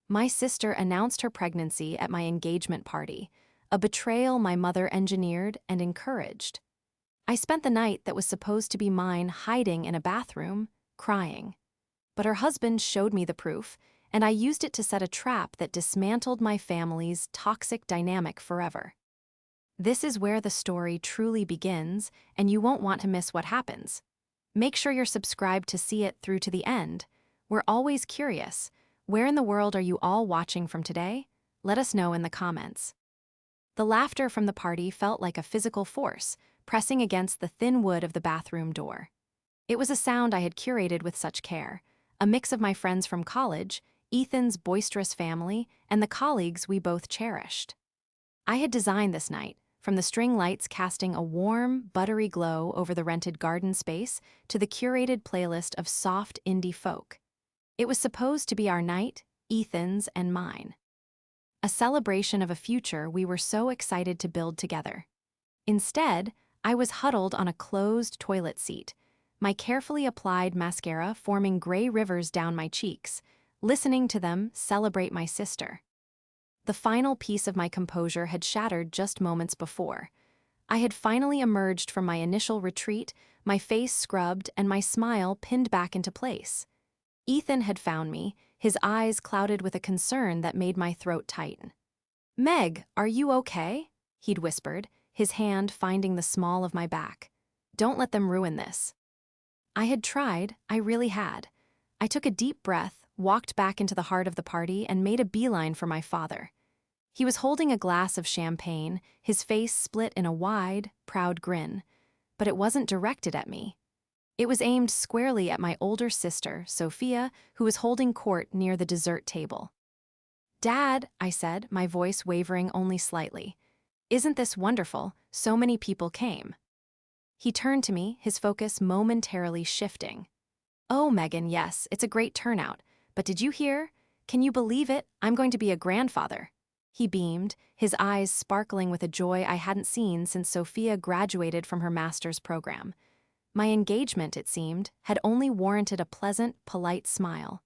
My sister announced her pregnancy at my engagement party, a betrayal my mother engineered and encouraged. I spent the night that was supposed to be mine hiding in a bathroom, crying. But her husband showed me the proof, and I used it to set a trap that dismantled my family's toxic dynamic forever. This is where the story truly begins, and you won't want to miss what happens. Make sure you're subscribed to see it through to the end. We're always curious. Where in the world are you all watching from today? Let us know in the comments. The laughter from the party felt like a physical force, pressing against the thin wood of the bathroom door. It was a sound I had curated with such care, a mix of my friends from college, Ethan's boisterous family, and the colleagues we both cherished. I had designed this night, from the string lights casting a warm, buttery glow over the rented garden space to the curated playlist of soft indie folk. It was supposed to be our night, Ethan's and mine. A celebration of a future we were so excited to build together. Instead, I was huddled on a closed toilet seat, my carefully applied mascara forming gray rivers down my cheeks, listening to them celebrate my sister. The final piece of my composure had shattered just moments before. I had finally emerged from my initial retreat, my face scrubbed and my smile pinned back into place. Ethan had found me, his eyes clouded with a concern that made my throat tighten. "Meg, are you okay?" he'd whispered, his hand finding the small of my back. "Don't let them ruin this." I had tried, I really had. I took a deep breath, walked back into the heart of the party, and made a beeline for my father. He was holding a glass of champagne, his face split in a wide, proud grin. But it wasn't directed at me. It was aimed squarely at my older sister, Sophia, who was holding court near the dessert table. "Dad," I said, my voice wavering only slightly. "Isn't this wonderful? So many people came." He turned to me, his focus momentarily shifting. "Oh, Megan, yes, it's a great turnout. But did you hear? Can you believe it? I'm going to be a grandfather." He beamed, his eyes sparkling with a joy I hadn't seen since Sophia graduated from her master's program. My engagement, it seemed, had only warranted a pleasant, polite smile.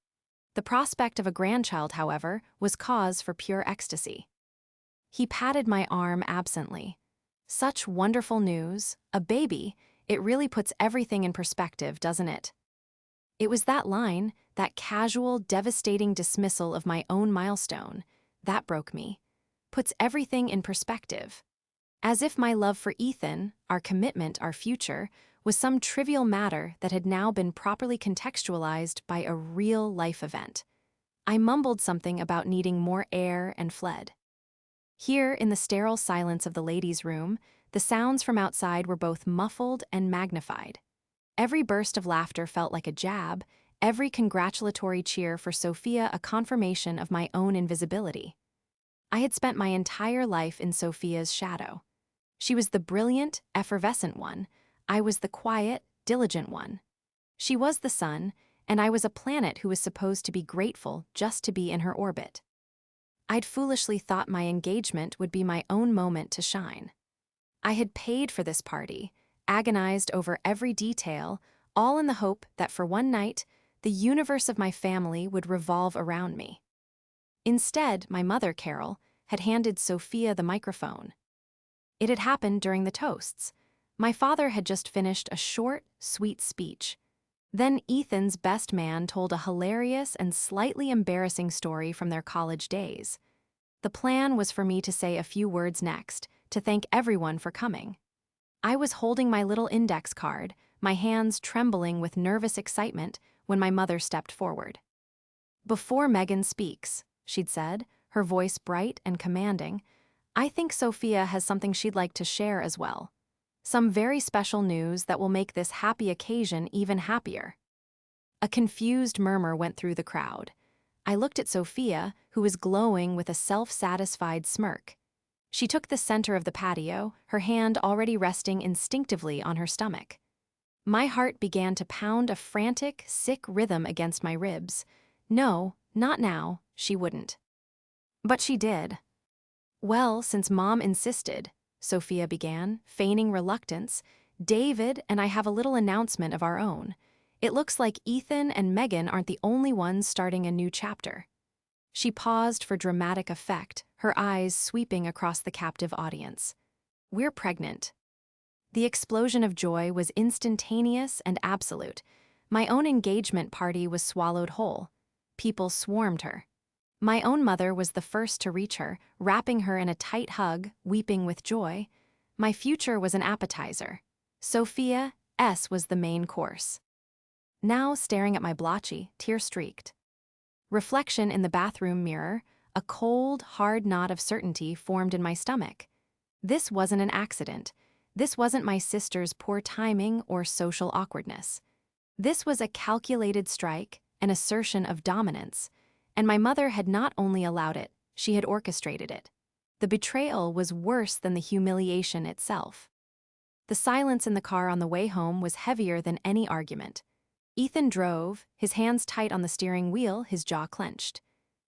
The prospect of a grandchild, however, was cause for pure ecstasy. He patted my arm absently. "Such wonderful news, a baby, it really puts everything in perspective, doesn't it?" It was that line, that casual, devastating dismissal of my own milestone, that broke me. Puts everything in perspective. As if my love for Ethan, our commitment, our future, was some trivial matter that had now been properly contextualized by a real-life event. I mumbled something about needing more air and fled. Here, in the sterile silence of the ladies' room, the sounds from outside were both muffled and magnified. Every burst of laughter felt like a jab, every congratulatory cheer for Sophia a confirmation of my own invisibility. I had spent my entire life in Sophia's shadow. She was the brilliant, effervescent one. I was the quiet, diligent one. She was the sun, and I was a planet who was supposed to be grateful just to be in her orbit. I'd foolishly thought my engagement would be my own moment to shine. I had paid for this party, agonized over every detail, all in the hope that for one night, the universe of my family would revolve around me. Instead, my mother, Carol, had handed Sophia the microphone. It had happened during the toasts. My father had just finished a short, sweet speech. Then Ethan's best man told a hilarious and slightly embarrassing story from their college days. The plan was for me to say a few words next, to thank everyone for coming. I was holding my little index card, my hands trembling with nervous excitement, when my mother stepped forward. "Before Megan speaks," she'd said, her voice bright and commanding, "I think Sophia has something she'd like to share as well. Some very special news that will make this happy occasion even happier." A confused murmur went through the crowd. I looked at Sophia, who was glowing with a self-satisfied smirk. She took the center of the patio, her hand already resting instinctively on her stomach. My heart began to pound a frantic, sick rhythm against my ribs. No, not now, she wouldn't. But she did. "Well, since Mom insisted," Sophia began, feigning reluctance, "David and I have a little announcement of our own. It looks like Ethan and Megan aren't the only ones starting a new chapter." She paused for dramatic effect, her eyes sweeping across the captive audience. "We're pregnant." The explosion of joy was instantaneous and absolute. My own engagement party was swallowed whole. People swarmed her. My own mother was the first to reach her, wrapping her in a tight hug, weeping with joy. My future was an appetizer. Sophia S. was the main course. Now, staring at my blotchy, tear-streaked reflection in the bathroom mirror, a cold, hard knot of certainty formed in my stomach. This wasn't an accident. This wasn't my sister's poor timing or social awkwardness. This was a calculated strike, an assertion of dominance, and my mother had not only allowed it, she had orchestrated it. The betrayal was worse than the humiliation itself. The silence in the car on the way home was heavier than any argument. Ethan drove, his hands tight on the steering wheel, his jaw clenched.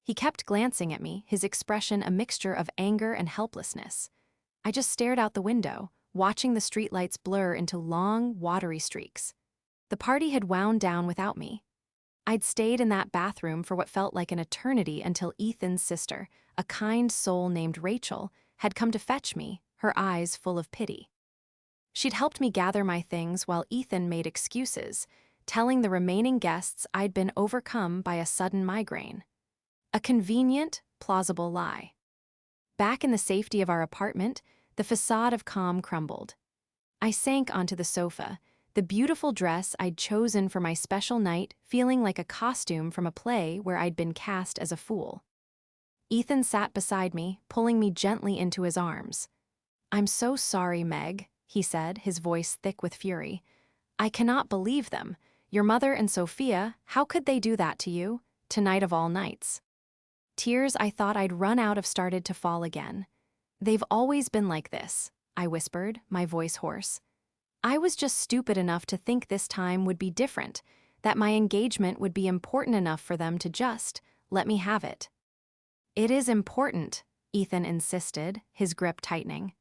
He kept glancing at me, his expression a mixture of anger and helplessness. I just stared out the window, watching the streetlights blur into long, watery streaks. The party had wound down without me. I'd stayed in that bathroom for what felt like an eternity until Ethan's sister, a kind soul named Rachel, had come to fetch me, her eyes full of pity. She'd helped me gather my things while Ethan made excuses, telling the remaining guests I'd been overcome by a sudden migraine. A convenient, plausible lie. Back in the safety of our apartment, the facade of calm crumbled. I sank onto the sofa, the beautiful dress I'd chosen for my special night feeling like a costume from a play where I'd been cast as a fool. Ethan sat beside me, pulling me gently into his arms. "I'm so sorry, Meg," he said, his voice thick with fury. "I cannot believe them. Your mother and Sophia, how could they do that to you, tonight of all nights?" Tears I thought I'd run out of started to fall again. "They've always been like this," I whispered, my voice hoarse. "I was just stupid enough to think this time would be different, that my engagement would be important enough for them to just let me have it." "It is important," Ethan insisted, his grip tightening.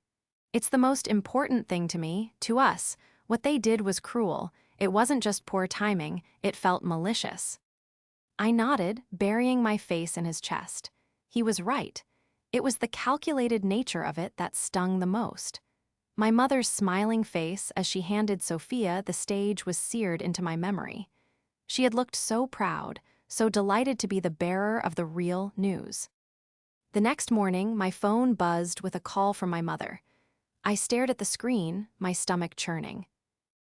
"It's the most important thing to me, to us. What they did was cruel. It wasn't just poor timing, it felt malicious." I nodded, burying my face in his chest. He was right. It was the calculated nature of it that stung the most. My mother's smiling face as she handed Sophia the stage was seared into my memory. She had looked so proud, so delighted to be the bearer of the real news. The next morning, my phone buzzed with a call from my mother. I stared at the screen, my stomach churning.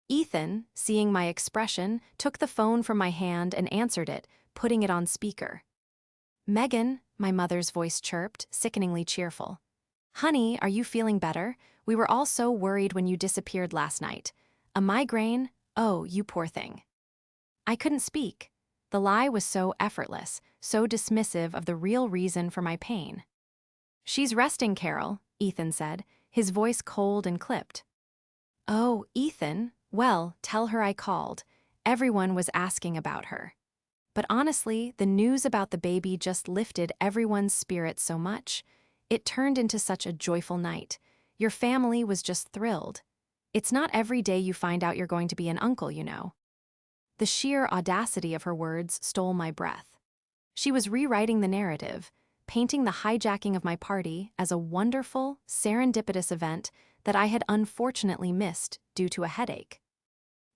Ethan, seeing my expression, took the phone from my hand and answered it, putting it on speaker. "Megan," my mother's voice chirped, sickeningly cheerful. "Honey, are you feeling better? We were all so worried when you disappeared last night. A migraine? Oh, you poor thing." I couldn't speak. The lie was so effortless, so dismissive of the real reason for my pain. "She's resting, Carol," Ethan said, his voice cold and clipped. "Oh, Ethan, well, tell her I called. Everyone was asking about her." But honestly, the news about the baby just lifted everyone's spirits so much. It turned into such a joyful night. Your family was just thrilled. It's not every day you find out you're going to be an uncle, you know. The sheer audacity of her words stole my breath. She was rewriting the narrative, painting the hijacking of my party as a wonderful, serendipitous event that I had unfortunately missed due to a headache.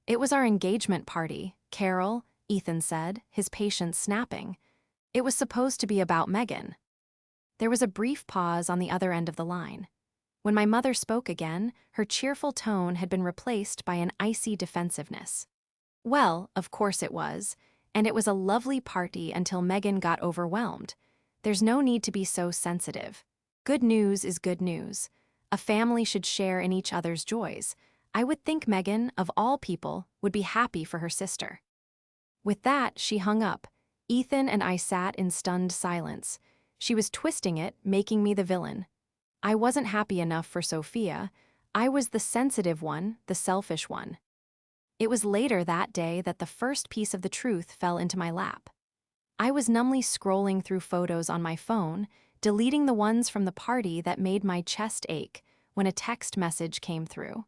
"It was our engagement party, Carol," Ethan said, his patience snapping. "It was supposed to be about Megan." There was a brief pause on the other end of the line. When my mother spoke again, her cheerful tone had been replaced by an icy defensiveness. "Well, of course it was, and it was a lovely party until Megan got overwhelmed. There's no need to be so sensitive. Good news is good news. A family should share in each other's joys. I would think Megan, of all people, would be happy for her sister." With that, she hung up. Ethan and I sat in stunned silence. She was twisting it, making me the villain. I wasn't happy enough for Sophia. I was the sensitive one, the selfish one. It was later that day that the first piece of the truth fell into my lap. I was numbly scrolling through photos on my phone, deleting the ones from the party that made my chest ache, when a text message came through.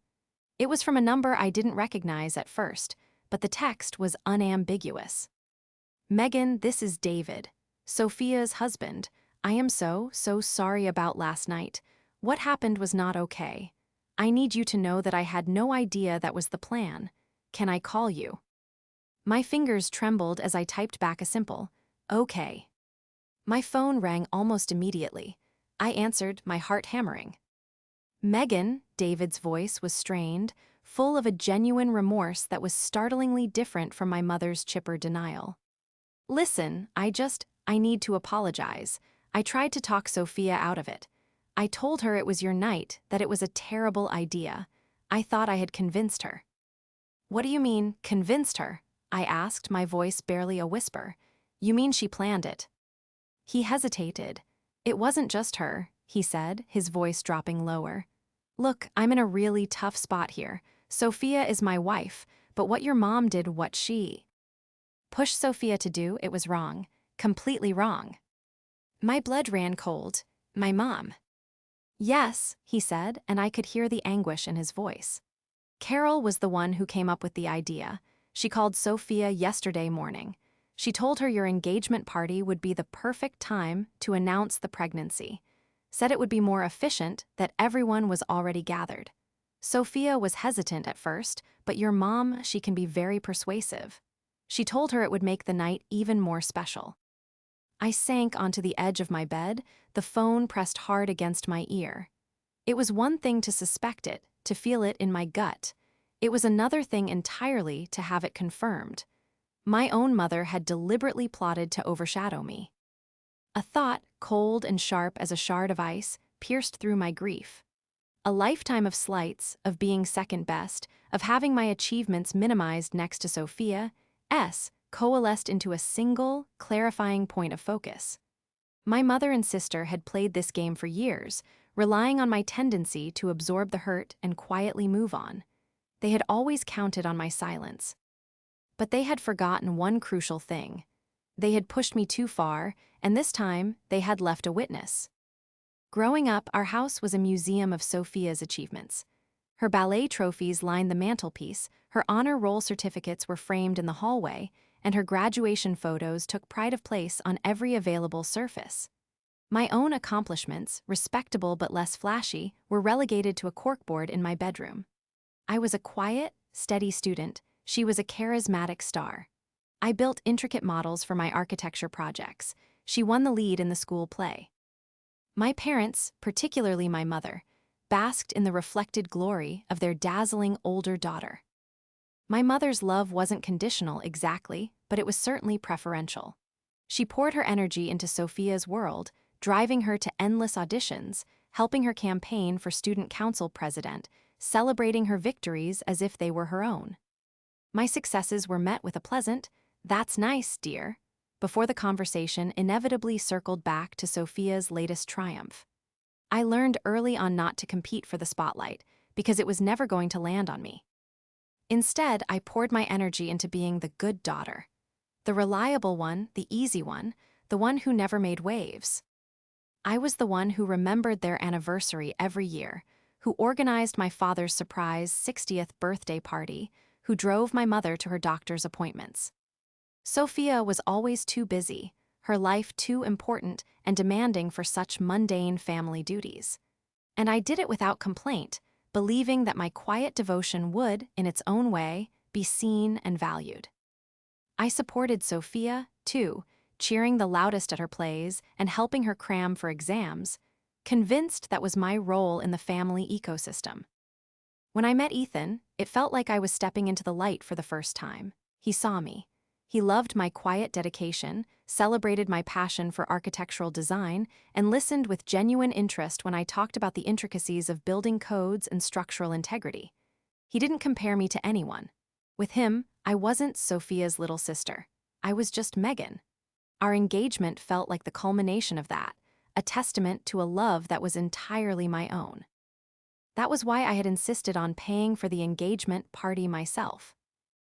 It was from a number I didn't recognize at first, but the text was unambiguous. "Megan, this is David. Sophia's husband. I am so sorry about last night. What happened was not okay. I need you to know that I had no idea that was the plan. Can I call you? My fingers trembled as I typed back a simple, okay. My phone rang almost immediately. I answered, my heart hammering. Megan, David's voice was strained, full of a genuine remorse that was startlingly different from my mother's chipper denial. Listen, I need to apologize. I tried to talk Sophia out of it. I told her it was your night, that it was a terrible idea. I thought I had convinced her. What do you mean, convinced her? I asked, my voice barely a whisper. You mean she planned it? He hesitated. It wasn't just her, he said, his voice dropping lower. Look, I'm in a really tough spot here. Sophia is my wife, but what your mom did, what she pushed Sophia to do, it was wrong. Completely wrong. My blood ran cold. My mom. Yes, he said, and I could hear the anguish in his voice. Carol was the one who came up with the idea. She called Sophia yesterday morning. She told her your engagement party would be the perfect time to announce the pregnancy. Said it would be more efficient that everyone was already gathered. Sophia was hesitant at first, but your mom, she can be very persuasive. She told her it would make the night even more special. I sank onto the edge of my bed, the phone pressed hard against my ear. It was one thing to suspect it, to feel it in my gut. It was another thing entirely to have it confirmed. My own mother had deliberately plotted to overshadow me. A thought, cold and sharp as a shard of ice, pierced through my grief. A lifetime of slights, of being second best, of having my achievements minimized next to Sophia's, coalesced into a single, clarifying point of focus. My mother and sister had played this game for years, relying on my tendency to absorb the hurt and quietly move on. They had always counted on my silence. But they had forgotten one crucial thing. They had pushed me too far, and this time they had left a witness. Growing up, our house was a museum of Sophia's achievements. Her ballet trophies lined the mantelpiece, her honor roll certificates were framed in the hallway, and her graduation photos took pride of place on every available surface. My own accomplishments, respectable but less flashy, were relegated to a corkboard in my bedroom. I was a quiet, steady student. She was a charismatic star. I built intricate models for my architecture projects. She won the lead in the school play. My parents, particularly my mother, basked in the reflected glory of their dazzling older daughter. My mother's love wasn't conditional exactly, but it was certainly preferential. She poured her energy into Sophia's world, driving her to endless auditions, helping her campaign for student council president, celebrating her victories as if they were her own. My successes were met with a pleasant, "That's nice, dear," before the conversation inevitably circled back to Sophia's latest triumph. I learned early on not to compete for the spotlight, because it was never going to land on me. Instead, I poured my energy into being the good daughter. The reliable one, the easy one, the one who never made waves. I was the one who remembered their anniversary every year, who organized my father's surprise 60th birthday party, who drove my mother to her doctor's appointments. Sophia was always too busy, her life too important and demanding for such mundane family duties. And I did it without complaint, believing that my quiet devotion would, in its own way, be seen and valued. I supported Sophia, too, cheering the loudest at her plays and helping her cram for exams, convinced that was my role in the family ecosystem. When I met Ethan, it felt like I was stepping into the light for the first time. He saw me. He loved my quiet dedication, celebrated my passion for architectural design, and listened with genuine interest when I talked about the intricacies of building codes and structural integrity. He didn't compare me to anyone. With him, I wasn't Sophia's little sister. I was just Megan. Our engagement felt like the culmination of that, a testament to a love that was entirely my own. That was why I had insisted on paying for the engagement party myself.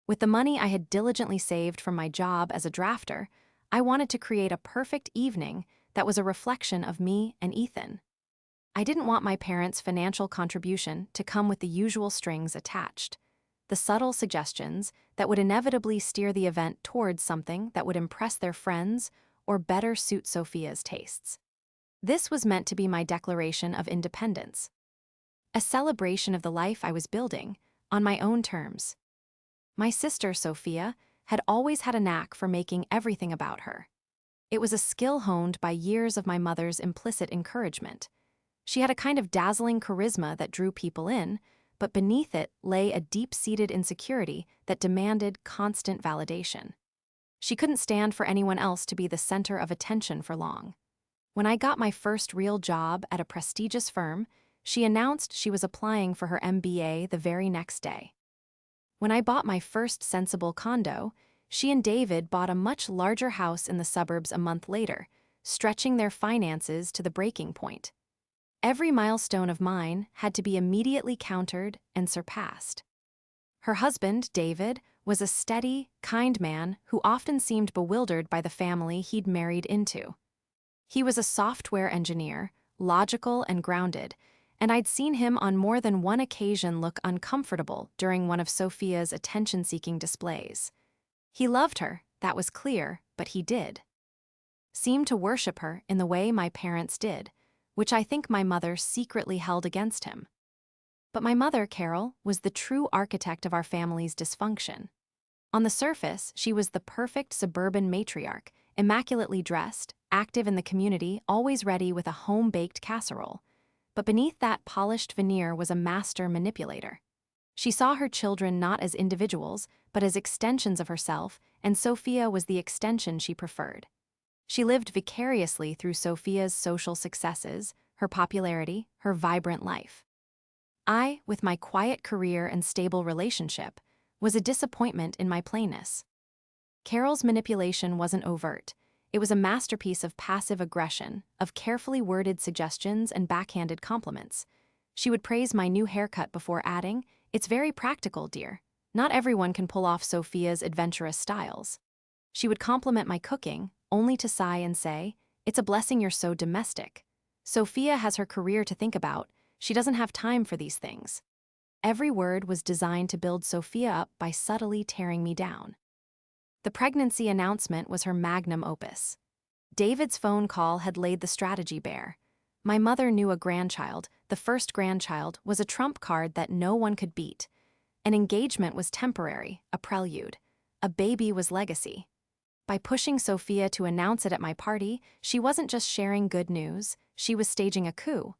With the money I had diligently saved from my job as a drafter, I wanted to create a perfect evening that was a reflection of me and Ethan. I didn't want my parents' financial contribution to come with the usual strings attached, the subtle suggestions that would inevitably steer the event towards something that would impress their friends or better suit Sophia's tastes. This was meant to be my declaration of independence, a celebration of the life I was building, on my own terms. My sister, Sophia, had always had a knack for making everything about her. It was a skill honed by years of my mother's implicit encouragement. She had a kind of dazzling charisma that drew people in, but beneath it lay a deep-seated insecurity that demanded constant validation. She couldn't stand for anyone else to be the center of attention for long. When I got my first real job at a prestigious firm, she announced she was applying for her MBA the very next day. When I bought my first sensible condo, she and David bought a much larger house in the suburbs a month later, stretching their finances to the breaking point. Every milestone of mine had to be immediately countered and surpassed. Her husband, David, was a steady, kind man who often seemed bewildered by the family he'd married into. He was a software engineer, logical and grounded, and I'd seen him on more than one occasion look uncomfortable during one of Sophia's attention-seeking displays. He loved her, that was clear, but he seemed to worship her in the way my parents did, which I think my mother secretly held against him. But my mother, Carol, was the true architect of our family's dysfunction. On the surface, she was the perfect suburban matriarch, immaculately dressed, active in the community, always ready with a home-baked casserole. But beneath that polished veneer was a master manipulator. She saw her children not as individuals, but as extensions of herself, and Sophia was the extension she preferred. She lived vicariously through Sophia's social successes, her popularity, her vibrant life. I, with my quiet career and stable relationship, was a disappointment in my plainness. Carol's manipulation wasn't overt. It was a masterpiece of passive aggression, of carefully worded suggestions and backhanded compliments. She would praise my new haircut before adding, "It's very practical, dear. Not everyone can pull off Sophia's adventurous styles." She would compliment my cooking, only to sigh and say, "It's a blessing you're so domestic. Sophia has her career to think about. She doesn't have time for these things." Every word was designed to build Sophia up by subtly tearing me down. The pregnancy announcement was her magnum opus. David's phone call had laid the strategy bare. My mother knew a grandchild, the first grandchild, was a trump card that no one could beat. An engagement was temporary, a prelude. A baby was legacy. By pushing Sophia to announce it at my party, she wasn't just sharing good news, she was staging a coup.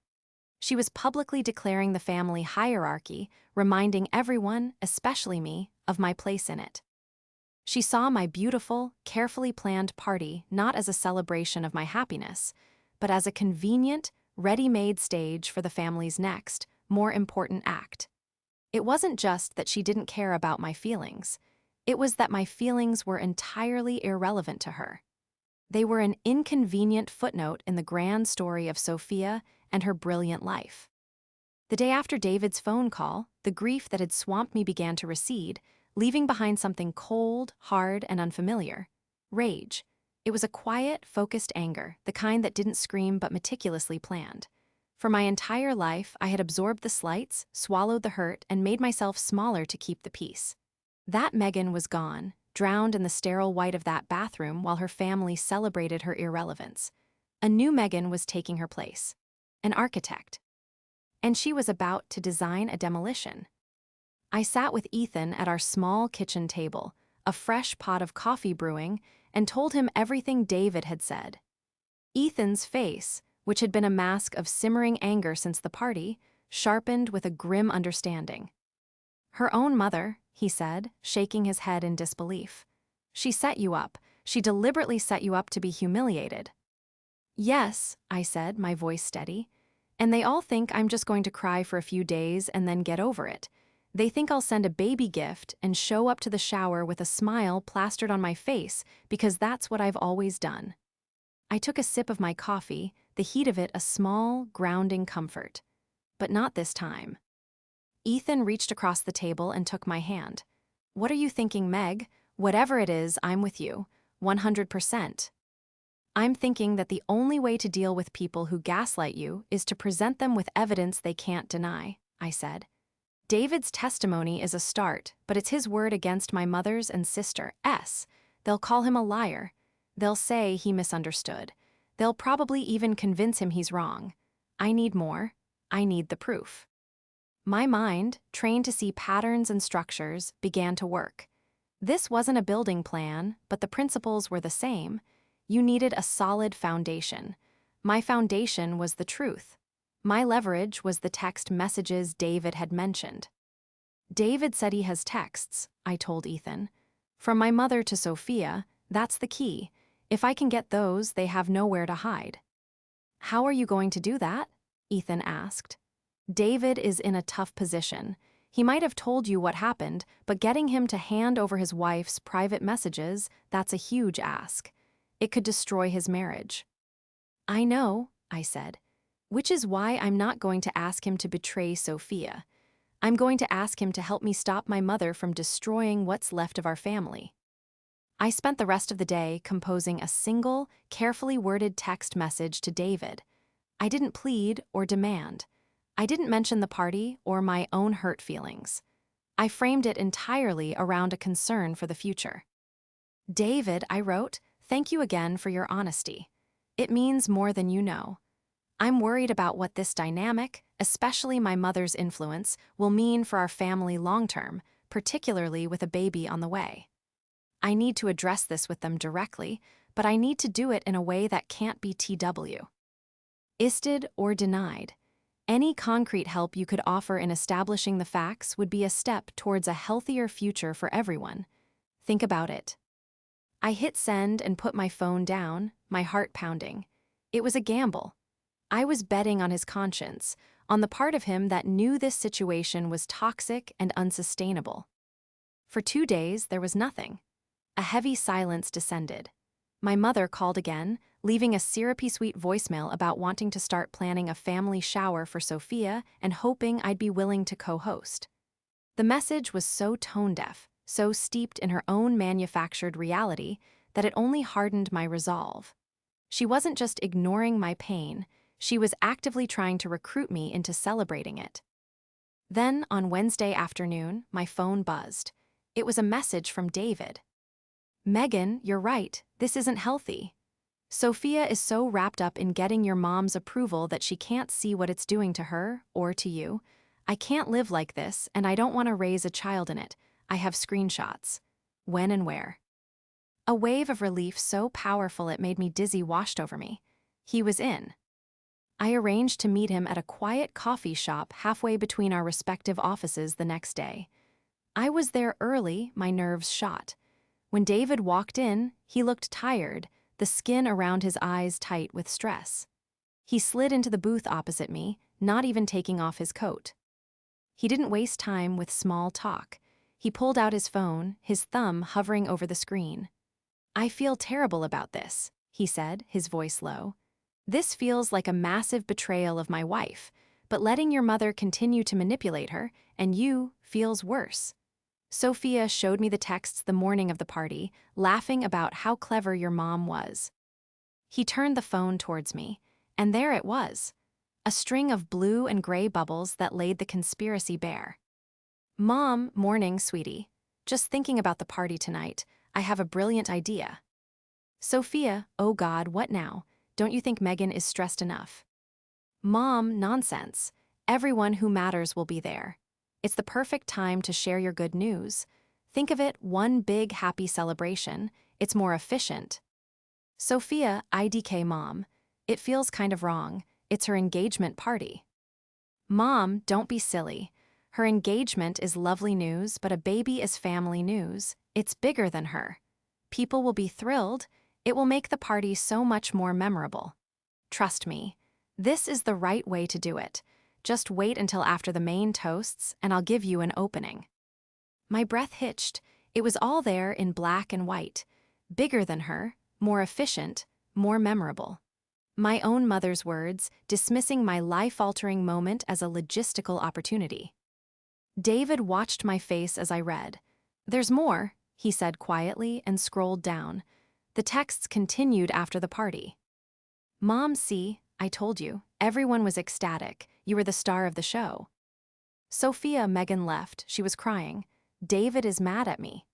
She was publicly declaring the family hierarchy, reminding everyone, especially me, of my place in it. She saw my beautiful, carefully planned party not as a celebration of my happiness, but as a convenient, ready-made stage for the family's next, more important act. It wasn't just that she didn't care about my feelings. It was that my feelings were entirely irrelevant to her. They were an inconvenient footnote in the grand story of Sophia and her brilliant life. The day after David's phone call, the grief that had swamped me began to recede, leaving behind something cold, hard, and unfamiliar. Rage. It was a quiet, focused anger, the kind that didn't scream but meticulously planned. For my entire life, I had absorbed the slights, swallowed the hurt, and made myself smaller to keep the peace. That Megan was gone, drowned in the sterile white of that bathroom while her family celebrated her irrelevance. A new Megan was taking her place. An architect. And she was about to design a demolition. I sat with Ethan at our small kitchen table, a fresh pot of coffee brewing, and told him everything David had said. Ethan's face, which had been a mask of simmering anger since the party, sharpened with a grim understanding. "Her own mother," he said, shaking his head in disbelief. "She set you up. She deliberately set you up to be humiliated." "Yes," I said, my voice steady. "And they all think I'm just going to cry for a few days and then get over it. They think I'll send a baby gift and show up to the shower with a smile plastered on my face because that's what I've always done." I took a sip of my coffee, the heat of it a small, grounding comfort. But not this time. Ethan reached across the table and took my hand. "What are you thinking, Meg? Whatever it is, I'm with you. 100%. I'm thinking that the only way to deal with people who gaslight you is to present them with evidence they can't deny," I said. "David's testimony is a start, but it's his word against my mother's and sister's. They'll call him a liar. They'll say he misunderstood. They'll probably even convince him he's wrong. I need more. I need the proof. My mind, trained to see patterns and structures, began to work. This wasn't a building plan, but the principles were the same. You needed a solid foundation. My foundation was the truth. My leverage was the text messages David had mentioned. David said he has texts, I told Ethan. From my mother to Sophia, that's the key. If I can get those, they have nowhere to hide. How are you going to do that? Ethan asked. David is in a tough position. He might have told you what happened, but getting him to hand over his wife's private messages, that's a huge ask. It could destroy his marriage. I know, I said, which is why I'm not going to ask him to betray Sophia. I'm going to ask him to help me stop my mother from destroying what's left of our family. I spent the rest of the day composing a single, carefully worded text message to David. I didn't plead or demand. I didn't mention the party or my own hurt feelings. I framed it entirely around a concern for the future. David, I wrote, thank you again for your honesty. It means more than you know. I'm worried about what this dynamic, especially my mother's influence, will mean for our family long-term, particularly with a baby on the way. I need to address this with them directly, but I need to do it in a way that can't be TW. Isted or denied. Any concrete help you could offer in establishing the facts would be a step towards a healthier future for everyone. Think about it. I hit send and put my phone down, my heart pounding. It was a gamble. I was betting on his conscience, on the part of him that knew this situation was toxic and unsustainable. For 2 days, there was nothing. A heavy silence descended. My mother called again, leaving a syrupy-sweet voicemail about wanting to start planning a family shower for Sophia and hoping I'd be willing to co-host. The message was so tone-deaf, so steeped in her own manufactured reality, that it only hardened my resolve. She wasn't just ignoring my pain, she was actively trying to recruit me into celebrating it. Then, on Wednesday afternoon, my phone buzzed. It was a message from David. Megan, you're right, this isn't healthy. Sophia is so wrapped up in getting your mom's approval that she can't see what it's doing to her, or to you. I can't live like this, and I don't want to raise a child in it. I have screenshots. When and where. A wave of relief so powerful it made me dizzy washed over me. He was in. I arranged to meet him at a quiet coffee shop halfway between our respective offices the next day. I was there early, my nerves shot. When David walked in, he looked tired, the skin around his eyes tight with stress. He slid into the booth opposite me, not even taking off his coat. He didn't waste time with small talk. He pulled out his phone, his thumb hovering over the screen. I feel terrible about this, he said, his voice low. This feels like a massive betrayal of my wife, but letting your mother continue to manipulate her, and you, feels worse. Sophia showed me the texts the morning of the party, laughing about how clever your mom was. He turned the phone towards me, and there it was. A string of blue and gray bubbles that laid the conspiracy bare. Mom, morning, sweetie. Just thinking about the party tonight, I have a brilliant idea. Sophia, oh God, what now? Don't you think Megan is stressed enough? Mom, nonsense. Everyone who matters will be there. It's the perfect time to share your good news. Think of it one big happy celebration. It's more efficient. Sophia, IDK Mom. It feels kind of wrong. It's her engagement party. Mom, don't be silly. Her engagement is lovely news, but a baby is family news. It's bigger than her. People will be thrilled. It will make the party so much more memorable. Trust me, this is the right way to do it. Just wait until after the main toasts, and I'll give you an opening. My breath hitched. It was all there in black and white. Bigger than her, more efficient, more memorable. My own mother's words, dismissing my life-altering moment as a logistical opportunity. David watched my face as I read. There's more, he said quietly and scrolled down. The texts continued after the party. Mom, see, I told you, everyone was ecstatic. You were the star of the show. Sophia, Megan left. She was crying. David is mad at me.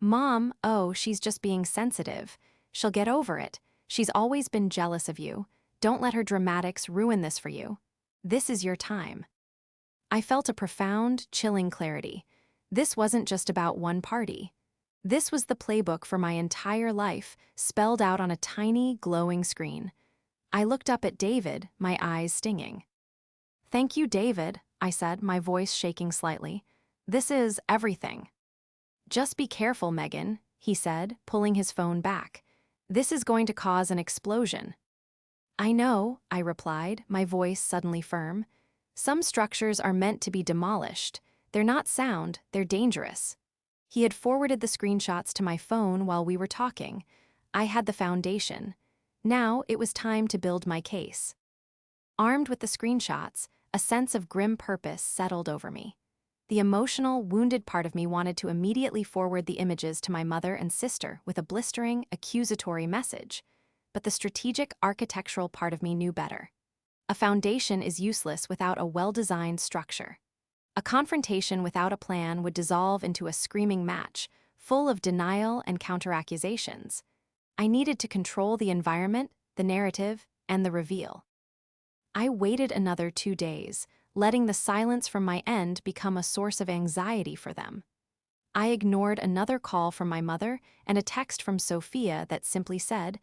Mom, oh, she's just being sensitive. She'll get over it. She's always been jealous of you. Don't let her dramatics ruin this for you. This is your time. I felt a profound, chilling clarity. This wasn't just about one party. This was the playbook for my entire life, spelled out on a tiny, glowing screen. I looked up at David, my eyes stinging. "Thank you, David," I said, my voice shaking slightly. "This is everything." "Just be careful, Megan," he said, pulling his phone back. "This is going to cause an explosion." "I know," I replied, my voice suddenly firm. "Some structures are meant to be demolished. They're not sound, they're dangerous." He had forwarded the screenshots to my phone while we were talking. I had the foundation. Now it was time to build my case. Armed with the screenshots, a sense of grim purpose settled over me. The emotional, wounded part of me wanted to immediately forward the images to my mother and sister with a blistering, accusatory message. But the strategic, architectural part of me knew better. A foundation is useless without a well-designed structure. A confrontation without a plan would dissolve into a screaming match, full of denial and counter-accusations. I needed to control the environment, the narrative, and the reveal. I waited another 2 days, letting the silence from my end become a source of anxiety for them. I ignored another call from my mother and a text from Sophia that simply said,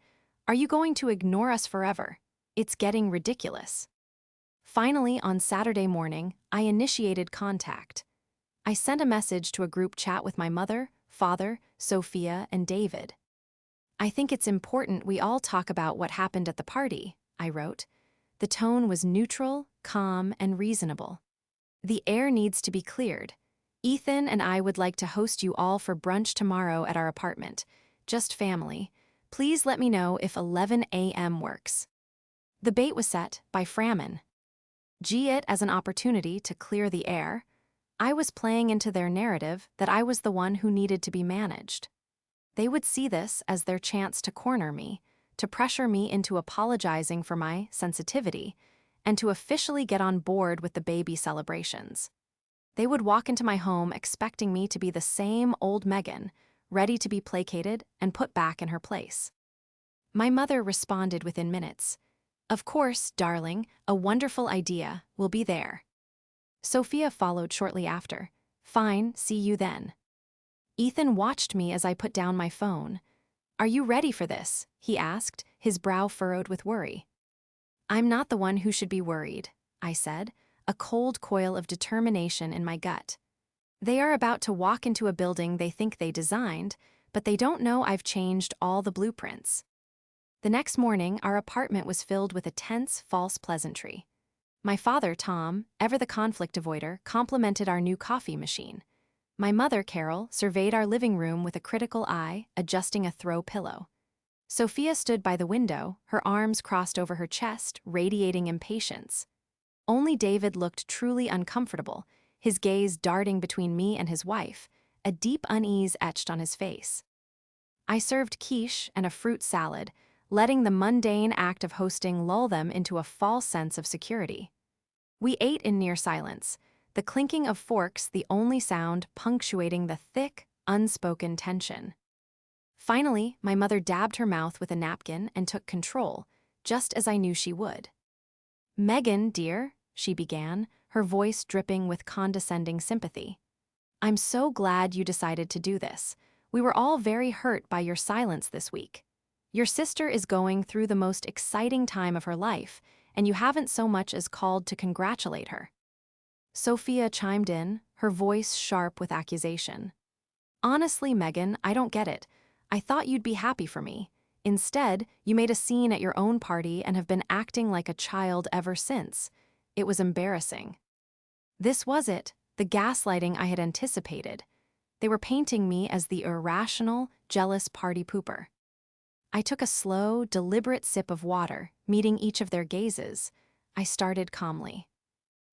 "Are you going to ignore us forever? It's getting ridiculous." Finally, on Saturday morning, I initiated contact. I sent a message to a group chat with my mother, father, Sophia, and David. "I think it's important we all talk about what happened at the party," I wrote. The tone was neutral, calm, and reasonable. "The air needs to be cleared. Ethan and I would like to host you all for brunch tomorrow at our apartment. Just family. Please let me know if 11 a.m. works." The bait was set by Framin. G it as an opportunity to clear the air. I was playing into their narrative that I was the one who needed to be managed. They would see this as their chance to corner me, to pressure me into apologizing for my sensitivity, and to officially get on board with the baby celebrations. They would walk into my home expecting me to be the same old Megan, ready to be placated and put back in her place. My mother responded within minutes. "Of course, darling, a wonderful idea. We'll be there." Sophia followed shortly after. "Fine, see you then." Ethan watched me as I put down my phone. "Are you ready for this?" he asked, his brow furrowed with worry. "I'm not the one who should be worried," I said, a cold coil of determination in my gut. "They are about to walk into a building they think they designed, but they don't know I've changed all the blueprints." The next morning, our apartment was filled with a tense, false pleasantry. My father, Tom, ever the conflict avoider, complimented our new coffee machine. My mother, Carol, surveyed our living room with a critical eye, adjusting a throw pillow. Sophia stood by the window, her arms crossed over her chest, radiating impatience. Only David looked truly uncomfortable, his gaze darting between me and his wife, a deep unease etched on his face. I served quiche and a fruit salad, letting the mundane act of hosting lull them into a false sense of security. We ate in near silence, the clinking of forks the only sound punctuating the thick, unspoken tension. Finally, my mother dabbed her mouth with a napkin and took control, just as I knew she would. "Megan, dear," she began, her voice dripping with condescending sympathy. "I'm so glad you decided to do this. We were all very hurt by your silence this week. Your sister is going through the most exciting time of her life, and you haven't so much as called to congratulate her." Sophia chimed in, her voice sharp with accusation. "Honestly, Megan, I don't get it. I thought you'd be happy for me. Instead, you made a scene at your own party and have been acting like a child ever since. It was embarrassing." This was it, the gaslighting I had anticipated. They were painting me as the irrational, jealous party pooper. I took a slow, deliberate sip of water, meeting each of their gazes. I started calmly.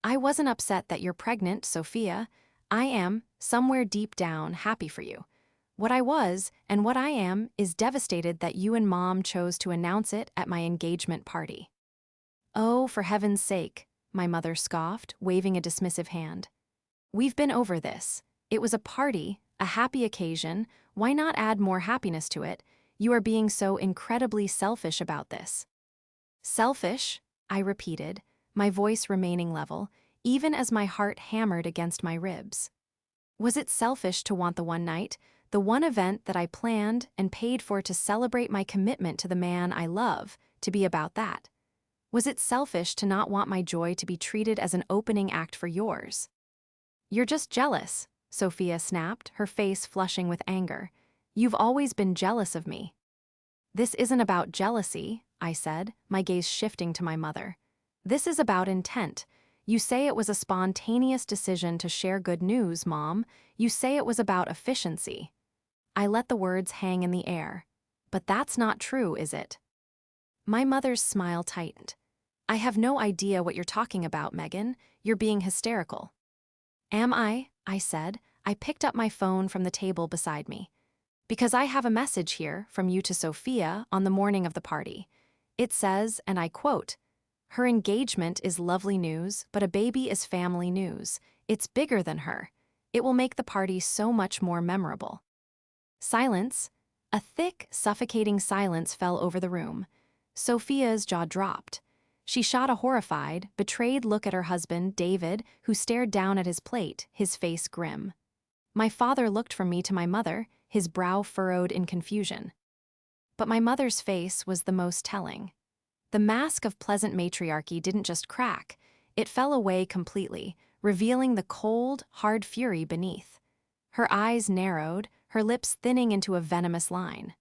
"I wasn't upset that you're pregnant, Sophia. I am, somewhere deep down, happy for you. What I was, and what I am, is devastated that you and Mom chose to announce it at my engagement party." "Oh, for heaven's sake," my mother scoffed, waving a dismissive hand. "We've been over this. It was a party, a happy occasion. Why not add more happiness to it? You are being so incredibly selfish about this." "Selfish?" I repeated, my voice remaining level, even as my heart hammered against my ribs. Was it selfish to want the one night, the one event that I planned and paid for to celebrate my commitment to the man I love, to be about that? Was it selfish to not want my joy to be treated as an opening act for yours? "You're just jealous," Sophia snapped, her face flushing with anger. "You've always been jealous of me." "This isn't about jealousy," I said, my gaze shifting to my mother. "This is about intent. You say it was a spontaneous decision to share good news, Mom. You say it was about efficiency." I let the words hang in the air. "But that's not true, is it?" My mother's smile tightened. "I have no idea what you're talking about, Megan. You're being hysterical." "Am I?" I said. I picked up my phone from the table beside me. "Because I have a message here from you to Sophia on the morning of the party. It says, and I quote, 'Her engagement is lovely news, but a baby is family news. It's bigger than her. It will make the party so much more memorable.'" Silence. A thick, suffocating silence fell over the room. Sophia's jaw dropped. She shot a horrified, betrayed look at her husband, David, who stared down at his plate, his face grim. My father looked from me to my mother, his brow furrowed in confusion. But my mother's face was the most telling. The mask of pleasant matriarchy didn't just crack, it fell away completely, revealing the cold, hard fury beneath. Her eyes narrowed, her lips thinning into a venomous line.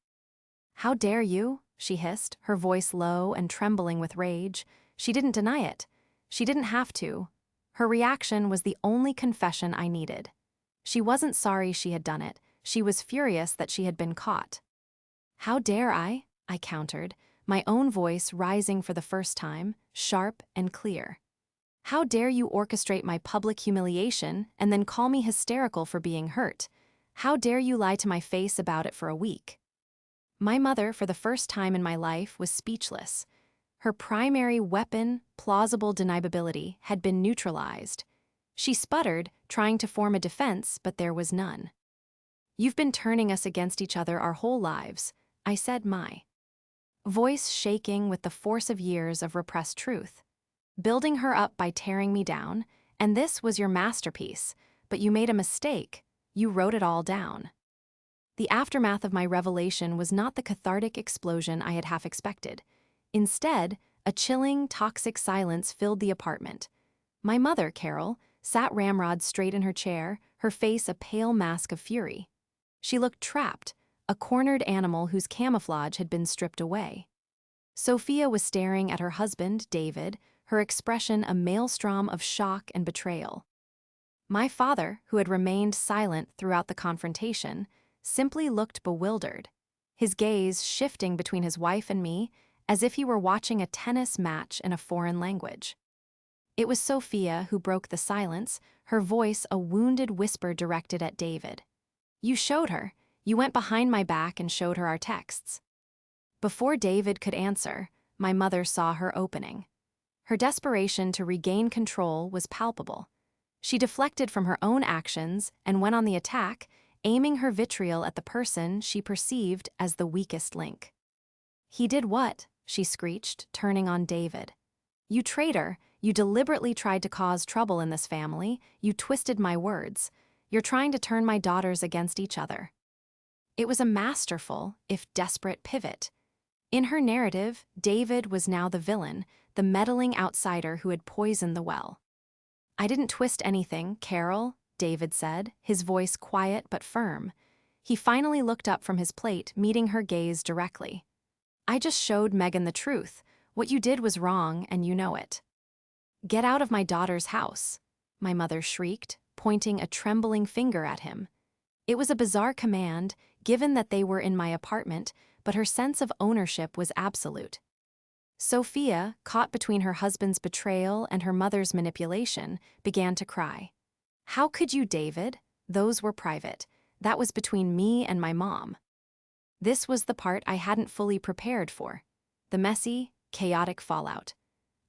"How dare you?" she hissed, her voice low and trembling with rage. She didn't deny it. She didn't have to. Her reaction was the only confession I needed. She wasn't sorry she had done it. She was furious that she had been caught. "How dare I?" I countered, my own voice rising for the first time, sharp and clear. "How dare you orchestrate my public humiliation and then call me hysterical for being hurt? How dare you lie to my face about it for a week?" My mother, for the first time in my life, was speechless. Her primary weapon, plausible deniability, had been neutralized. She sputtered, trying to form a defense, but there was none. "You've been turning us against each other our whole lives," I said, my voice shaking with the force of years of repressed truth. "Building her up by tearing me down, and this was your masterpiece, but you made a mistake. You wrote it all down." The aftermath of my revelation was not the cathartic explosion I had half expected. Instead, a chilling, toxic silence filled the apartment. My mother, Carol, sat ramrod straight in her chair, her face a pale mask of fury. She looked trapped, a cornered animal whose camouflage had been stripped away. Sophia was staring at her husband, David, her expression a maelstrom of shock and betrayal. My father, who had remained silent throughout the confrontation, simply looked bewildered, his gaze shifting between his wife and me as if he were watching a tennis match in a foreign language. It was Sophia who broke the silence, her voice a wounded whisper directed at David. "You showed her. You went behind my back and showed her our texts." Before David could answer, my mother saw her opening. Her desperation to regain control was palpable. She deflected from her own actions and went on the attack, aiming her vitriol at the person she perceived as the weakest link. "He did what?" she screeched, turning on David. "You traitor, you deliberately tried to cause trouble in this family, you twisted my words. You're trying to turn my daughters against each other." It was a masterful, if desperate, pivot. In her narrative, David was now the villain, the meddling outsider who had poisoned the well. "I didn't twist anything, Carol," David said, his voice quiet but firm. He finally looked up from his plate, meeting her gaze directly. "I just showed Megan the truth. What you did was wrong, and you know it." "Get out of my daughter's house," my mother shrieked, pointing a trembling finger at him. It was a bizarre command, given that they were in my apartment, but her sense of ownership was absolute. Sophia, caught between her husband's betrayal and her mother's manipulation, began to cry. "How could you, David? Those were private. That was between me and my mom." This was the part I hadn't fully prepared for. The messy, chaotic fallout.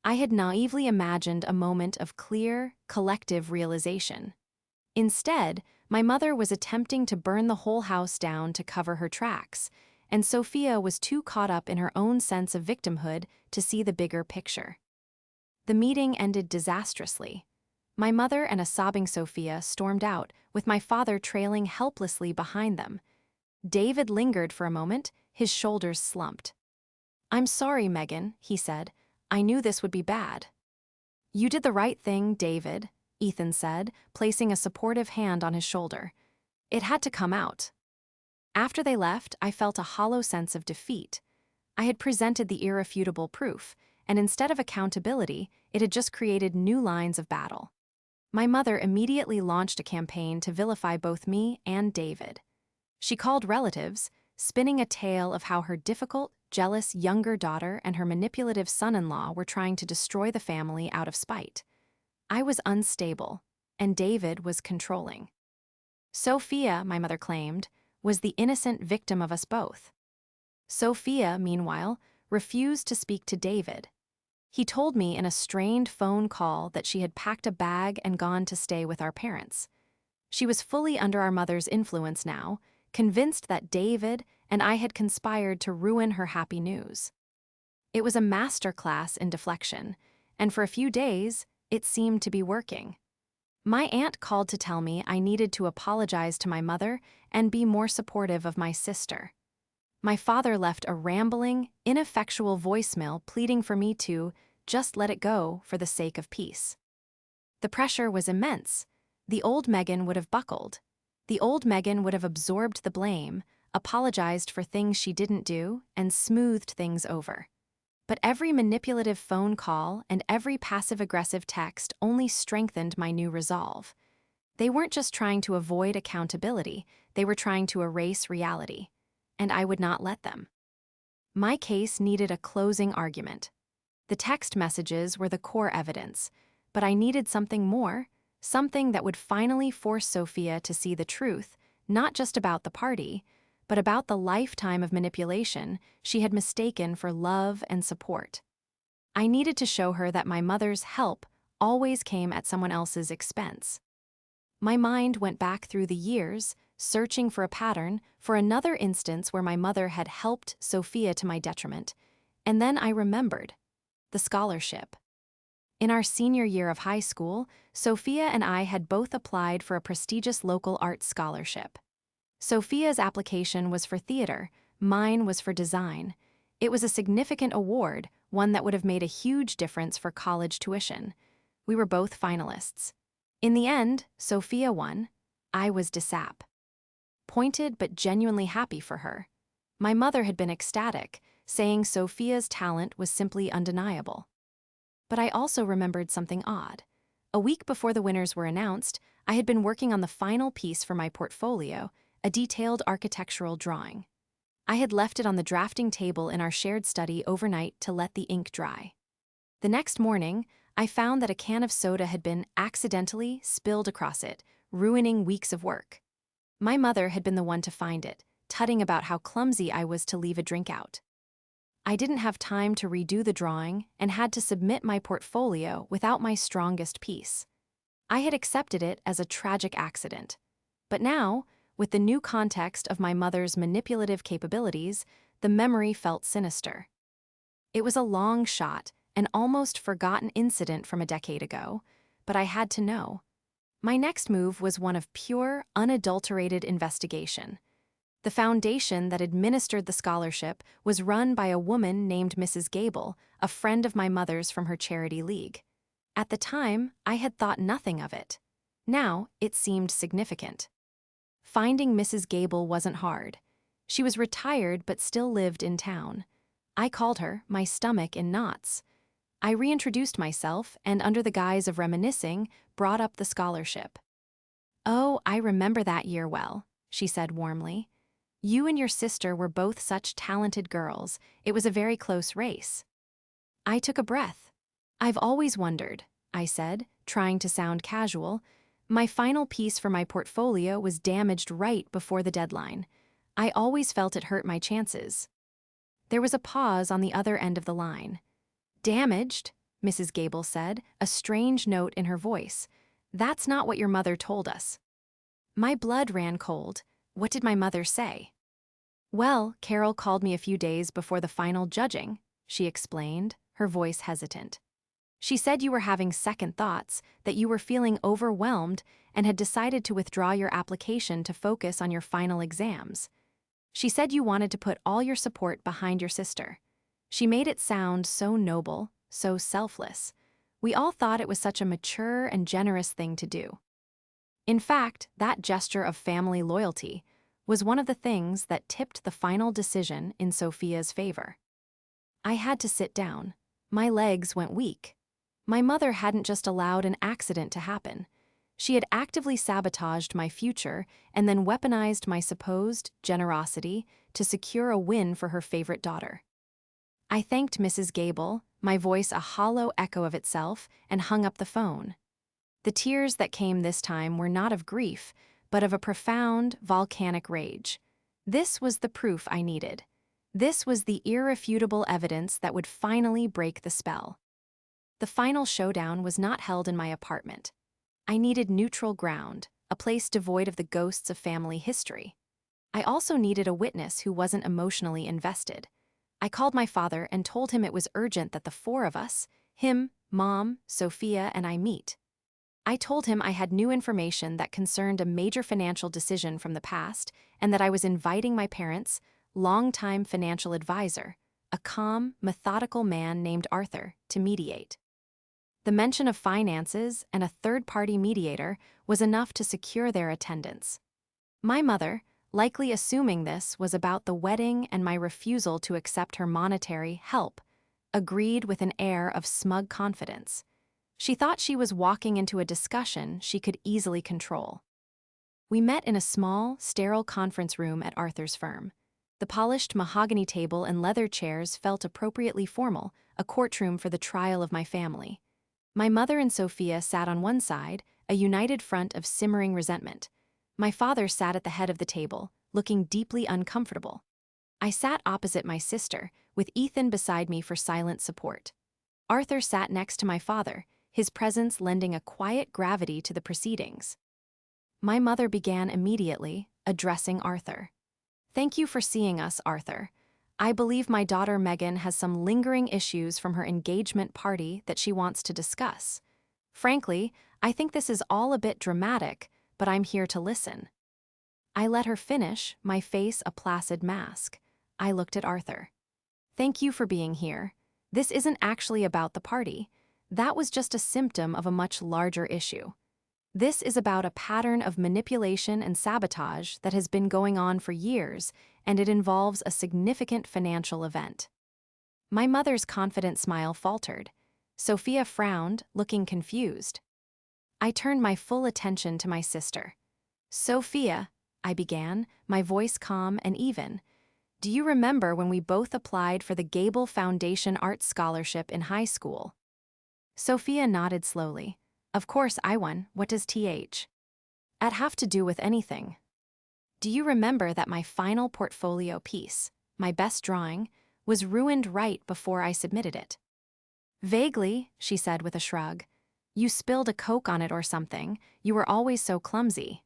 I had naively imagined a moment of clear, collective realization. Instead, my mother was attempting to burn the whole house down to cover her tracks, and Sophia was too caught up in her own sense of victimhood to see the bigger picture. The meeting ended disastrously. My mother and a sobbing Sophia stormed out, with my father trailing helplessly behind them. David lingered for a moment, his shoulders slumped. "I'm sorry, Megan," he said. "I knew this would be bad." "You did the right thing, David," Ethan said, placing a supportive hand on his shoulder. "It had to come out." After they left, I felt a hollow sense of defeat. I had presented the irrefutable proof, and instead of accountability, it had just created new lines of battle. My mother immediately launched a campaign to vilify both me and David. She called relatives, spinning a tale of how her difficult, jealous younger daughter and her manipulative son-in-law were trying to destroy the family out of spite. I was unstable, and David was controlling. Sophia, my mother claimed, was the innocent victim of us both. Sophia, meanwhile, refused to speak to David. He told me in a strained phone call that she had packed a bag and gone to stay with our parents. She was fully under our mother's influence now, convinced that David and I had conspired to ruin her happy news. It was a masterclass in deflection, and for a few days, it seemed to be working. My aunt called to tell me I needed to apologize to my mother and be more supportive of my sister. My father left a rambling, ineffectual voicemail pleading for me to just let it go for the sake of peace. The pressure was immense. The old Megan would have buckled. The old Megan would have absorbed the blame, apologized for things she didn't do, and smoothed things over. But every manipulative phone call and every passive-aggressive text only strengthened my new resolve. They weren't just trying to avoid accountability, they were trying to erase reality. And I would not let them. My case needed a closing argument. The text messages were the core evidence, but I needed something more, something that would finally force Sophia to see the truth, not just about the party, but about the lifetime of manipulation she had mistaken for love and support. I needed to show her that my mother's help always came at someone else's expense. My mind went back through the years, searching for a pattern, for another instance where my mother had helped Sophia to my detriment, and then I remembered the scholarship. In our senior year of high school, Sophia and I had both applied for a prestigious local arts scholarship. Sophia's application was for theater, mine was for design. It was a significant award, one that would have made a huge difference for college tuition. We were both finalists. In the end, Sophia won. I was DeSap. Pointed but genuinely happy for her. My mother had been ecstatic, saying Sophia's talent was simply undeniable. But I also remembered something odd. A week before the winners were announced, I had been working on the final piece for my portfolio, a detailed architectural drawing. I had left it on the drafting table in our shared study overnight to let the ink dry. The next morning, I found that a can of soda had been accidentally spilled across it, ruining weeks of work. My mother had been the one to find it, tutting about how clumsy I was to leave a drink out. I didn't have time to redo the drawing and had to submit my portfolio without my strongest piece. I had accepted it as a tragic accident. But now, with the new context of my mother's manipulative capabilities, the memory felt sinister. It was a long shot, an almost forgotten incident from a decade ago, but I had to know. My next move was one of pure, unadulterated investigation. The foundation that administered the scholarship was run by a woman named Mrs. Gable, a friend of my mother's from her charity league. At the time, I had thought nothing of it. Now, it seemed significant. Finding Mrs. Gable wasn't hard. She was retired but still lived in town. I called her, my stomach in knots. I reintroduced myself and, under the guise of reminiscing, brought up the scholarship. "Oh, I remember that year well," she said warmly. "You and your sister were both such talented girls. It was a very close race." I took a breath. "I've always wondered," I said, trying to sound casual. My final piece for my portfolio was damaged right before the deadline. I always felt it hurt my chances. There was a pause on the other end of the line. "Damaged?" Mrs. Gable said, a strange note in her voice. "That's not what your mother told us." My blood ran cold. What did my mother say? Well, Carol called me a few days before the final judging, she explained, her voice hesitant. She said you were having second thoughts, that you were feeling overwhelmed and had decided to withdraw your application to focus on your final exams. She said you wanted to put all your support behind your sister. She made it sound so noble, so selfless. We all thought it was such a mature and generous thing to do. In fact, that gesture of family loyalty was one of the things that tipped the final decision in Sophia's favor. I had to sit down. My legs went weak. My mother hadn't just allowed an accident to happen. She had actively sabotaged my future and then weaponized my supposed generosity to secure a win for her favorite daughter. I thanked Mrs. Gable, my voice a hollow echo of itself, and hung up the phone. The tears that came this time were not of grief, but of a profound, volcanic rage. This was the proof I needed. This was the irrefutable evidence that would finally break the spell. The final showdown was not held in my apartment. I needed neutral ground, a place devoid of the ghosts of family history. I also needed a witness who wasn't emotionally invested. I called my father and told him it was urgent that the four of us, him, Mom, Sophia, and I meet. I told him I had new information that concerned a major financial decision from the past and that I was inviting my parents' longtime financial advisor, a calm, methodical man named Arthur, to mediate. The mention of finances and a third-party mediator was enough to secure their attendance. My mother, likely assuming this was about the wedding and my refusal to accept her monetary help, agreed with an air of smug confidence. She thought she was walking into a discussion she could easily control. We met in a small, sterile conference room at Arthur's firm. The polished mahogany table and leather chairs felt appropriately formal, a courtroom for the trial of my family. My mother and Sophia sat on one side, a united front of simmering resentment. My father sat at the head of the table, looking deeply uncomfortable. I sat opposite my sister, with Ethan beside me for silent support. Arthur sat next to my father, his presence lending a quiet gravity to the proceedings. My mother began immediately, addressing Arthur. "Thank you for seeing us, Arthur. I believe my daughter Megan has some lingering issues from her engagement party that she wants to discuss. Frankly, I think this is all a bit dramatic, but I'm here to listen." I let her finish, my face a placid mask. I looked at Arthur. "Thank you for being here. This isn't actually about the party. That was just a symptom of a much larger issue. This is about a pattern of manipulation and sabotage that has been going on for years, and it involves a significant financial event." My mother's confident smile faltered. Sophia frowned, looking confused. I turned my full attention to my sister. "Sophia," I began, my voice calm and even, "do you remember when we both applied for the Gable Foundation Art Scholarship in high school?" Sophia nodded slowly. "Of course I won. What does th? At have to do with anything?" "Do you remember that my final portfolio piece, my best drawing, was ruined right before I submitted it?" "Vaguely," she said with a shrug. "You spilled a Coke on it or something. You were always so clumsy."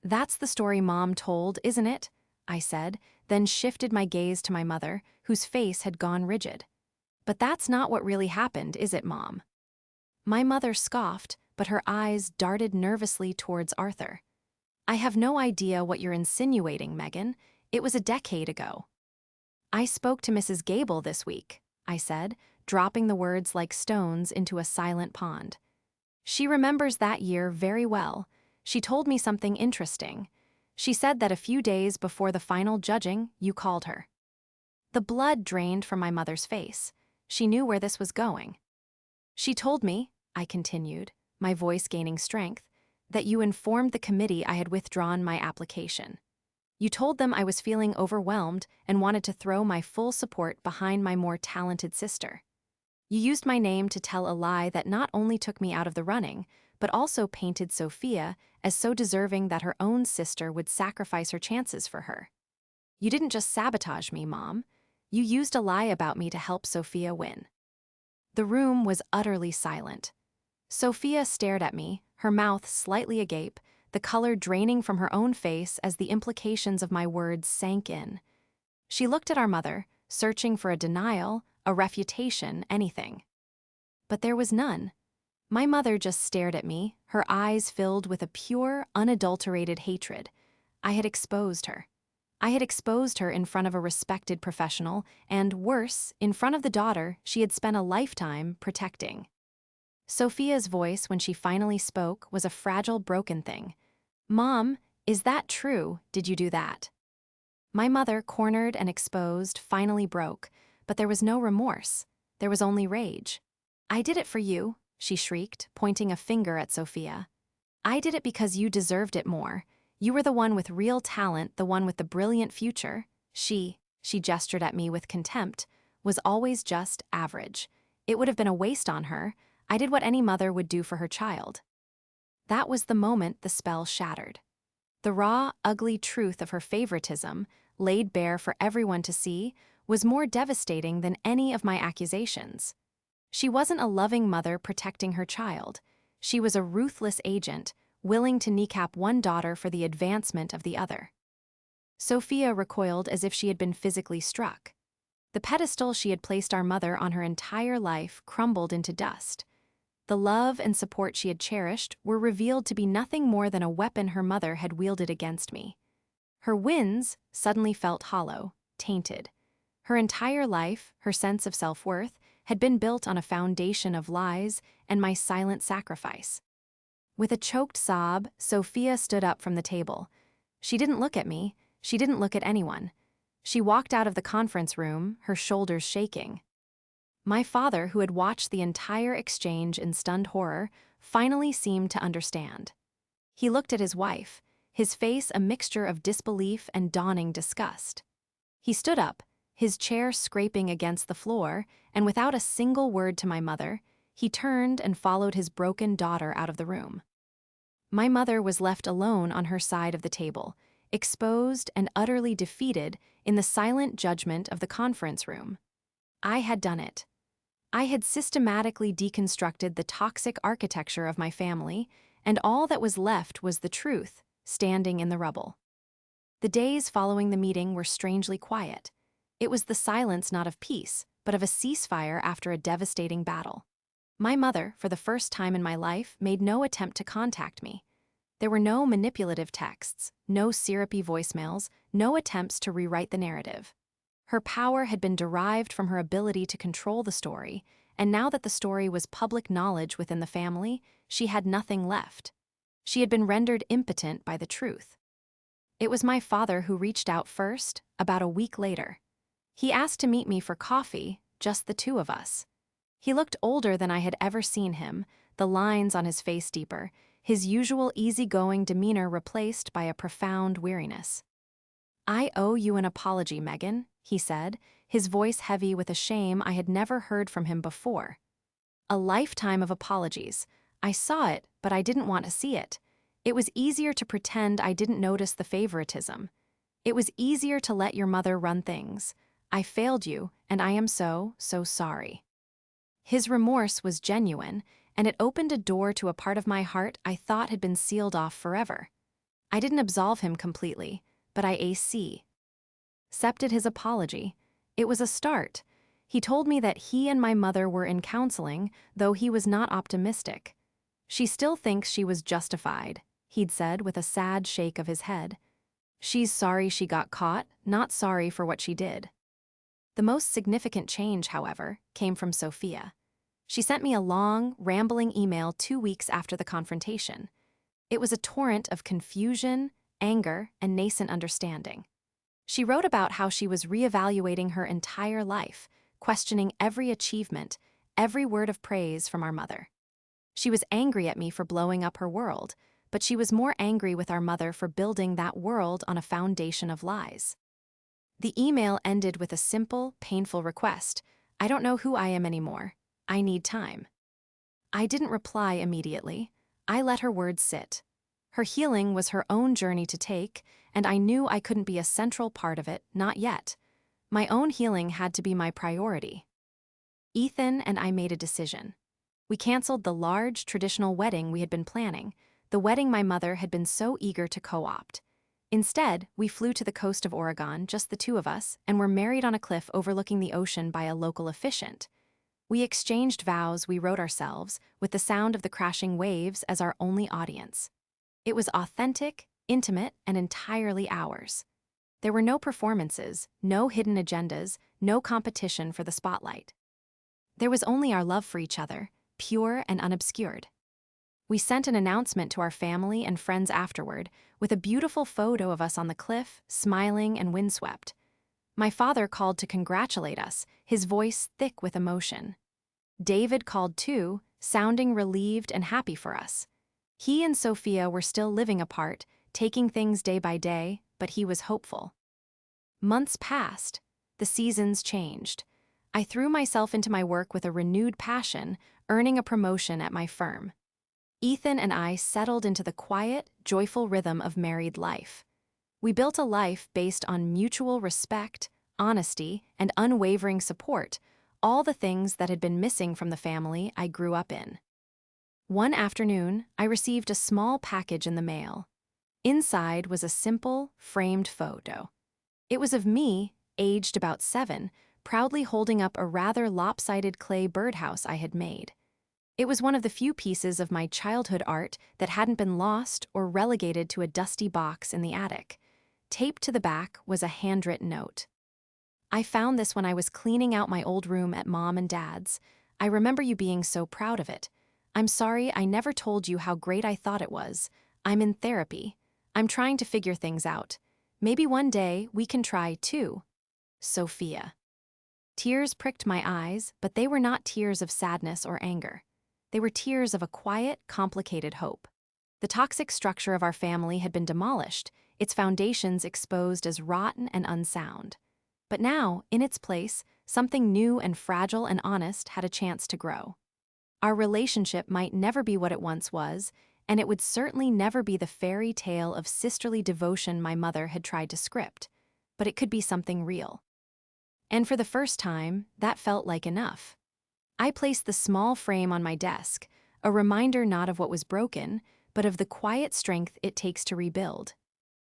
"That's the story Mom told, isn't it?" I said, then shifted my gaze to my mother, whose face had gone rigid. "But that's not what really happened, is it, Mom?" My mother scoffed, but her eyes darted nervously towards Arthur. "I have no idea what you're insinuating, Megan. It was a decade ago." "I spoke to Mrs. Gable this week," I said, dropping the words like stones into a silent pond. "She remembers that year very well. She told me something interesting. She said that a few days before the final judging, you called her." The blood drained from my mother's face. She knew where this was going. "She told me," I continued, my voice gaining strength, "that you informed the committee I had withdrawn my application. You told them I was feeling overwhelmed and wanted to throw my full support behind my more talented sister. You used my name to tell a lie that not only took me out of the running, but also painted Sophia as so deserving that her own sister would sacrifice her chances for her. You didn't just sabotage me, Mom. You used a lie about me to help Sophia win." The room was utterly silent. Sophia stared at me, her mouth slightly agape, the color draining from her own face as the implications of my words sank in. She looked at our mother, searching for a denial, a refutation, anything. But there was none. My mother just stared at me, her eyes filled with a pure, unadulterated hatred. I had exposed her. I had exposed her in front of a respected professional, and worse, in front of the daughter she had spent a lifetime protecting. Sophia's voice, when she finally spoke, was a fragile, broken thing. "Mom, is that true? Did you do that?" My mother, cornered and exposed, finally broke, but there was no remorse. There was only rage. "I did it for you," she shrieked, pointing a finger at Sophia. "I did it because you deserved it more. You were the one with real talent, the one with the brilliant future. She gestured at me with contempt, was always just average. It would have been a waste on her. I did what any mother would do for her child." That was the moment the spell shattered. The raw, ugly truth of her favoritism, laid bare for everyone to see, was more devastating than any of my accusations. She wasn't a loving mother protecting her child. She was a ruthless agent, willing to kneecap one daughter for the advancement of the other. Sophia recoiled as if she had been physically struck. The pedestal she had placed our mother on her entire life crumbled into dust. The love and support she had cherished were revealed to be nothing more than a weapon her mother had wielded against me. Her wins suddenly felt hollow, tainted. Her entire life, her sense of self-worth, had been built on a foundation of lies and my silent sacrifice. With a choked sob, Sophia stood up from the table. She didn't look at me. She didn't look at anyone. She walked out of the conference room, her shoulders shaking. My father, who had watched the entire exchange in stunned horror, finally seemed to understand. He looked at his wife, his face a mixture of disbelief and dawning disgust. He stood up, his chair scraping against the floor, and without a single word to my mother, he turned and followed his broken daughter out of the room. My mother was left alone on her side of the table, exposed and utterly defeated in the silent judgment of the conference room. I had done it. I had systematically deconstructed the toxic architecture of my family, and all that was left was the truth, standing in the rubble. The days following the meeting were strangely quiet. It was the silence not of peace, but of a ceasefire after a devastating battle. My mother, for the first time in my life, made no attempt to contact me. There were no manipulative texts, no syrupy voicemails, no attempts to rewrite the narrative. Her power had been derived from her ability to control the story, and now that the story was public knowledge within the family, she had nothing left. She had been rendered impotent by the truth. It was my father who reached out first, about a week later. He asked to meet me for coffee, just the two of us. He looked older than I had ever seen him, the lines on his face deeper, his usual easygoing demeanor replaced by a profound weariness. "I owe you an apology, Megan," he said, his voice heavy with a shame I had never heard from him before. A lifetime of apologies. I saw it, but I didn't want to see it. It was easier to pretend I didn't notice the favoritism. It was easier to let your mother run things. I failed you, and I am so sorry. His remorse was genuine, and it opened a door to a part of my heart I thought had been sealed off forever. I didn't absolve him completely, but I accepted his apology. It was a start. He told me that he and my mother were in counseling, though he was not optimistic. "She still thinks she was justified," he'd said with a sad shake of his head. "She's sorry she got caught, not sorry for what she did." The most significant change, however, came from Sophia. She sent me a long, rambling email 2 weeks after the confrontation. It was a torrent of confusion, anger, and nascent understanding. She wrote about how she was reevaluating her entire life, questioning every achievement, every word of praise from our mother. She was angry at me for blowing up her world, but she was more angry with our mother for building that world on a foundation of lies. The email ended with a simple, painful request. "I don't know who I am anymore. I need time." I didn't reply immediately. I let her words sit. Her healing was her own journey to take, and I knew I couldn't be a central part of it, not yet. My own healing had to be my priority. Ethan and I made a decision. We canceled the large, traditional wedding we had been planning, the wedding my mother had been so eager to co-opt. Instead, we flew to the coast of Oregon, just the two of us, and were married on a cliff overlooking the ocean by a local officiant. We exchanged vows we wrote ourselves, with the sound of the crashing waves as our only audience. It was authentic, intimate, and entirely ours. There were no performances, no hidden agendas, no competition for the spotlight. There was only our love for each other, pure and unobscured. We sent an announcement to our family and friends afterward, with a beautiful photo of us on the cliff, smiling and windswept. My father called to congratulate us, his voice thick with emotion. David called too, sounding relieved and happy for us. He and Sophia were still living apart, taking things day by day, but he was hopeful. Months passed. The seasons changed. I threw myself into my work with a renewed passion, earning a promotion at my firm. Ethan and I settled into the quiet, joyful rhythm of married life. We built a life based on mutual respect, honesty, and unwavering support, all the things that had been missing from the family I grew up in. One afternoon, I received a small package in the mail. Inside was a simple, framed photo. It was of me, aged about 7, proudly holding up a rather lopsided clay birdhouse I had made. It was one of the few pieces of my childhood art that hadn't been lost or relegated to a dusty box in the attic. Taped to the back was a handwritten note. "I found this when I was cleaning out my old room at Mom and Dad's. I remember you being so proud of it. I'm sorry I never told you how great I thought it was. I'm in therapy. I'm trying to figure things out. Maybe one day we can try too. Sophia." Tears pricked my eyes, but they were not tears of sadness or anger. They were tears of a quiet, complicated hope. The toxic structure of our family had been demolished, its foundations exposed as rotten and unsound. But now, in its place, something new and fragile and honest had a chance to grow. Our relationship might never be what it once was, and it would certainly never be the fairy tale of sisterly devotion my mother had tried to script, but it could be something real. And for the first time, that felt like enough. I placed the small frame on my desk, a reminder not of what was broken, but of the quiet strength it takes to rebuild.